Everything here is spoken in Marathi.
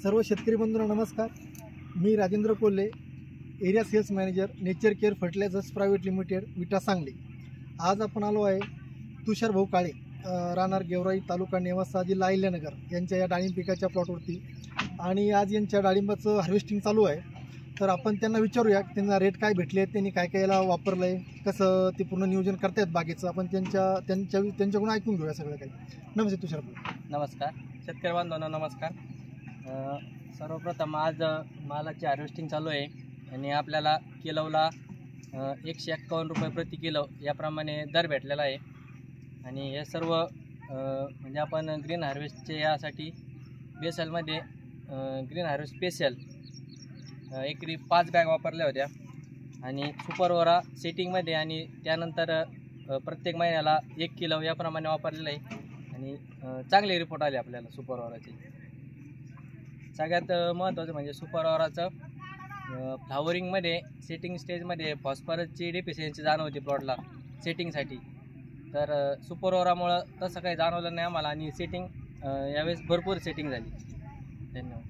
सर्व शेतकरी बंधूंना नमस्कार। मी Rajendra Kolhe, area sales manager, Nature Care Fertilizers Private Limited, Vita Sangli. आज आपण आलो आहे तुषार भाऊ काळे, राहणार गेवराई, तालुका नेवासा, जिल्हा अहिल्यानगर यांच्या या डाळिंब पिकाच्या प्लॉटवरती। आणि आज यांच्या डाळिंबाचं हार्वेस्टिंग चालू आहे। तर आपण त्यांना विचारूया की त्यांना रेट काय भेटले, त्यांनी काय काय याला वापरलं आहे, कसं ते पूर्ण नियोजन करतायत बागेचं। आपण त्यांच्याकडून ऐकून घेऊया सगळं काही। नमस्ते तुषार भाऊ। नमस्कार शेतकरी बांधवांना नमस्कार। सर्वप्रथम आज मालाची हार्वेस्टिंग चालू आहे आणि आपल्याला किलोला 151 रुपये प्रति किलो याप्रमाणे दर भेटलेला आहे। आणि हे सर्व म्हणजे आपण ग्रीन हार्वेस्टचे यासाठी बेसलमध्ये ग्रीन हार्वेस्ट स्पेशल एकरी 5 बॅग वापरल्या होत्या आणि सुपरओरा सेटिंगमध्ये आणि त्यानंतर प्रत्येक महिन्याला 1 किलो याप्रमाणे वापरलेलं आहे आणि चांगले रिपोर्ट आले आपल्याला सुपरओराचे। सगळ्यात महत्त्वाचं म्हणजे सुपरओराचं फ्लावरिंगमध्ये सेटिंग स्टेजमध्ये फॉस्फरसची डेफिशियन्सी जाणवते प्लॉटला सेटिंगसाठी। तर सुपरओरामुळं तसं काही जाणवलं नाही आम्हाला आणि सेटिंग यावेळेस भरपूर सेटिंग झाली। धन्यवाद।